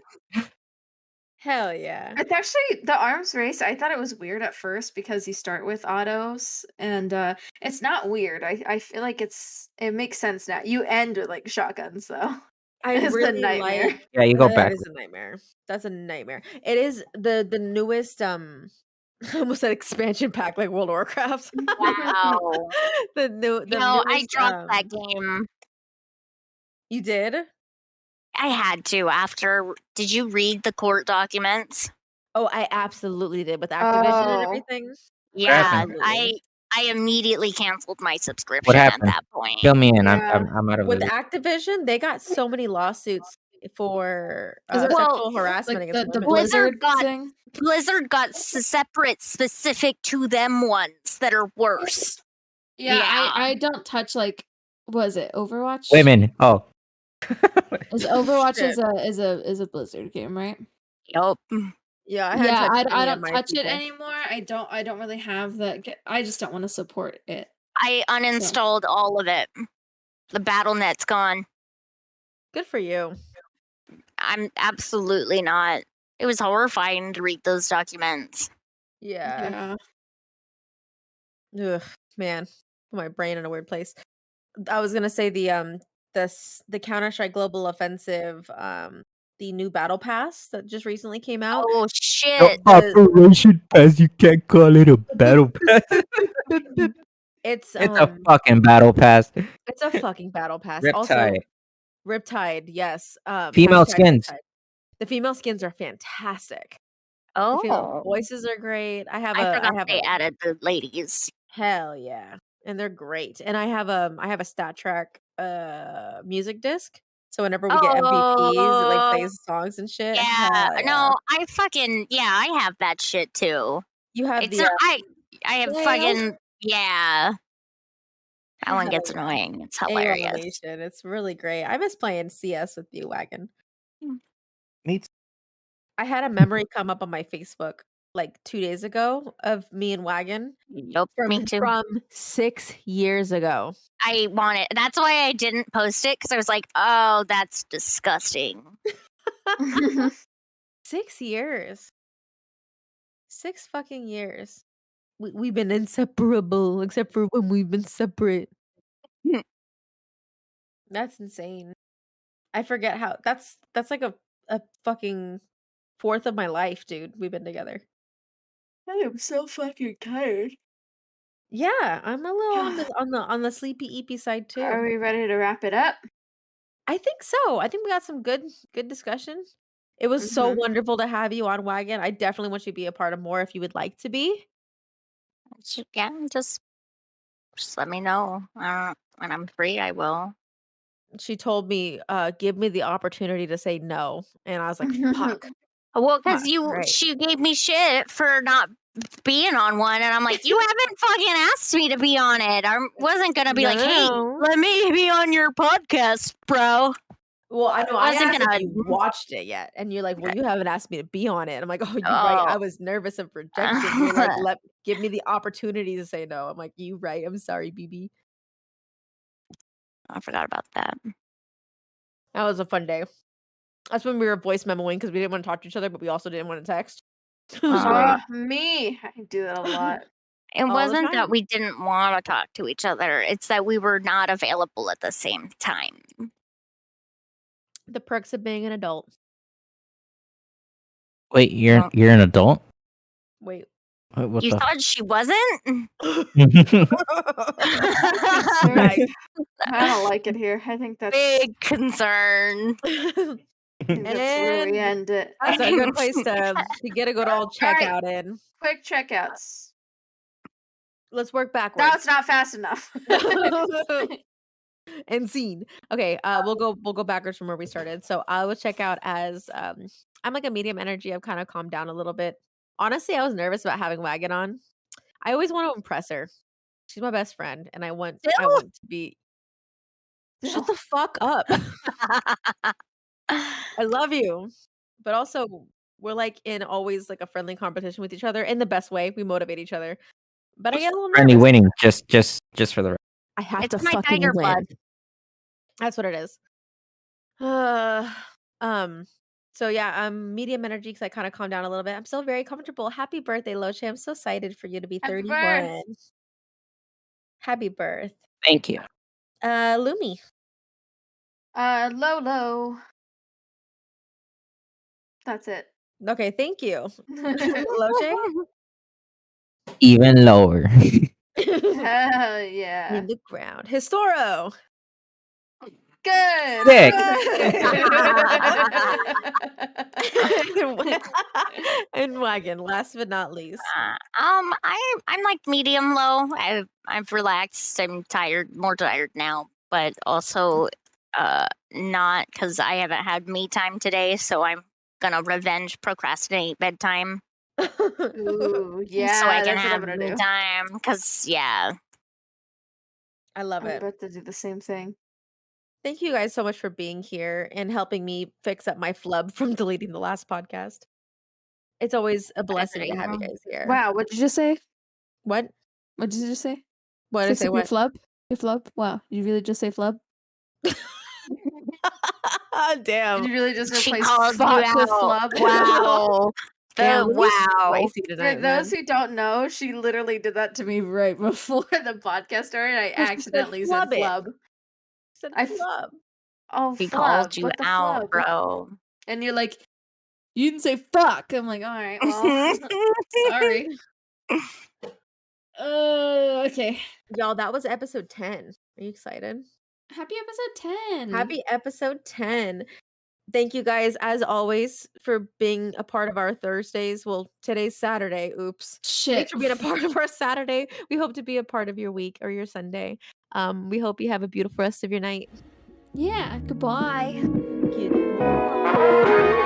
B: Hell yeah.
C: It's actually the arms race. I thought it was weird at first because you start with autos, and it's not weird. I feel like it makes sense now. You end with shotguns though.
B: I
C: It's a
B: really
C: nightmare.
B: like.
D: Yeah, you go
B: That
D: back.
B: is a nightmare. That's a nightmare. It is the newest I almost said expansion pack like World of Warcraft.
A: Wow.
B: the
A: I
B: newest,
A: dropped that game.
B: You did?
A: I had to after. Did you read the court documents?
B: Oh, I absolutely did with Activision and
C: Oh.
B: everything.
A: Yeah,
D: happened?
A: I immediately canceled my subscription
D: What
A: at
D: happened?
A: that point.
D: Fill me in.
C: Yeah.
D: I'm out of
B: With
D: the.
B: Activision, they got so many lawsuits for
C: Is it-
A: Well,
B: sexual harassment
C: Like
B: against
C: the
B: women.
C: Blizzard
A: got-
C: thing.
A: Blizzard got separate, specific to them ones that are worse.
C: Yeah,
A: Yeah.
C: I don't touch like was it Overwatch?
D: Women. Oh.
C: Is Overwatch
B: Shit.
C: is a Blizzard game, right?
A: Yup.
B: Yeah, I hadn't touched
C: I
B: any of
C: don't
B: my
C: touch it
B: people.
C: anymore. I don't really have that. I just don't want to support it.
A: I uninstalled all of it. The BattleNet's gone.
B: Good for you.
A: I'm absolutely not. It was horrifying to read those documents.
B: Yeah. Ugh, man, put my brain in a weird place. I was gonna say the Counter-Strike Global Offensive, the new battle pass that just recently came out.
A: Oh shit!
B: The-
D: Operation Pass. You can't call it a battle pass.
B: It's
D: It's a fucking battle pass.
B: it's a fucking battle pass. Also,
D: Riptide.
B: Riptide, yes.
D: Female
B: hashtag
D: skins.
B: Riptide. The female skins are fantastic. The female
A: Oh,
B: voices are great. I have
A: I forgot
B: a
A: they added the ladies.
B: hell yeah, and they're great. And I have a Stat Track music disc. So whenever we get MVPs, it like
A: Oh,
B: plays songs and shit.
A: Yeah,
B: Hell yeah.
A: no, I have that shit too.
B: You have
A: It's
B: the
A: not, I have
C: Well.
A: fucking yeah. That one gets
B: Hell
A: annoying. It's
B: AO
A: hilarious.
B: animation. It's really great. I miss playing CS with you, Wagon.
D: Me too.
B: I had a memory come up on my Facebook like 2 days ago of me and Wagon
A: Nope, me too.
B: from 6 years ago.
A: I want it. That's why I didn't post it because I was like, oh, that's disgusting.
B: 6 years. 6 fucking years. We've been inseparable, except for when we've been separate. That's insane. I forget how. That's like a fucking fourth of my life, dude. We've been together.
C: I am so fucking tired.
B: Yeah, I'm a little on the sleepy eepy side too.
C: Are we ready to wrap it up?
B: I think so. I think we got some good discussion. It was so
C: Mhm.
B: wonderful to have you on Wagon. I definitely want you to be a part of more if you would like to be.
A: Yeah, just let me know. When I'm free, I will.
B: She told me, give me the opportunity to say no. And I was like, fuck.
A: Well, because
B: Right.
A: she gave me shit for not being on one, and I'm like, you haven't fucking asked me to be on it. I wasn't gonna be like, hey,
B: No.
A: let me be on your podcast, bro.
B: Well, I know
A: I
B: I
A: wasn't
B: asked if
A: gonna-
B: you watched it yet. And you're like, well, you haven't asked me to be on it. I'm like, oh, you're right. I
A: Oh.
B: was nervous of rejection. You're like, give me the opportunity to say no. I'm like, you right. I'm sorry, BB.
A: I forgot about that.
B: That was a fun day. That's when we were voice memoing because we didn't want to talk to each other, but we also didn't want to text. It was great.
C: Me. I do that a lot.
A: It
B: All the
A: wasn't
B: time.
A: that we didn't want to talk to each other. It's that we were not available at the same time.
B: The perks of being an adult.
D: Wait, you're an adult?
B: Wait.
D: What
A: You
D: the?
A: thought she wasn't?
B: Right.
C: I don't like it here. I think that's
A: Big concern.
C: I think that's where we
B: And
C: end it.
B: That's a good place to get a good old
C: Alright.
B: checkout in.
C: Quick checkouts.
B: Let's work backwards.
C: No, it's not fast enough.
B: And scene. Okay, we'll go backwards from where we started. So I will check out as I'm like a medium energy. I've kind of calmed down a little bit. Honestly, I was nervous about having Wagon on. I always want to impress her. She's my best friend, and I want to be. Shut the fuck up. I love you, but also we're like in always like a friendly competition with each other in the best way. We motivate each other, but I get a little
D: Friendly
B: nervous.
D: winning, just for the.
B: I have
A: It's
B: to
A: my
B: fucking
A: tiger
B: win.
A: blood.
B: That's what it is. So yeah, I'm medium energy because I kind of calmed down a little bit. I'm still very comfortable. Happy birthday, Locche. I'm so excited for you to be
C: Happy
B: 31.
C: birth.
B: Happy birth.
D: Thank you.
B: Lumi.
C: Low. That's it.
B: Okay, thank you. Locche?
D: Even lower.
C: Hell yeah.
B: In the ground. Historo.
C: Good.
D: Sick.
B: And Wagon, last but not least.
A: I'm like medium low. I've relaxed. I'm tired, more tired now, but also not because I haven't had me time today. So I'm gonna revenge procrastinate bedtime
C: Ooh, yeah,
A: so I can
C: that's what I'm
A: have
C: gonna
A: me
C: do.
A: time. Because yeah,
B: I love
C: I'm
B: it.
C: about to do the same thing.
B: Thank you guys so much for being here and helping me fix up my flub from deleting the last podcast. It's always a blessing to have you guys here.
C: Wow, what did you just say?
B: What?
C: What did you just say?
B: What did I
C: Fix
B: say?
C: up your
B: What?
C: flub? Your flub? Wow, you really just say flub?
B: Damn.
C: Did you really just
A: she
C: replace
A: called you
C: fuck with
A: out.
C: flub?
A: Wow.
B: Damn, Lumi's
A: Wow.
B: spicy
C: For
B: tonight,
C: those
B: man.
C: who don't know, she literally did that to me right before the podcast started. I
B: She said
C: accidentally said
B: flub it.
C: flub.
B: Said
C: I
B: flub.
C: Oh,
A: She
C: flub.
A: called you
C: What the
A: out,
C: flub?
A: bro.
C: And you're like, you didn't say fuck. I'm like, all right, well, sorry. Okay.
B: Y'all, that was episode 10. Are you excited?
C: Happy episode 10.
B: Happy episode 10. Thank you guys, as always, for being a part of our Thursdays. Well, today's Saturday. Oops.
C: shit.
B: Thanks for being a part of our Saturday. We hope to be a part of your week or your Sunday. We hope you have a beautiful rest of your night.
C: Yeah, goodbye.
B: Goodbye.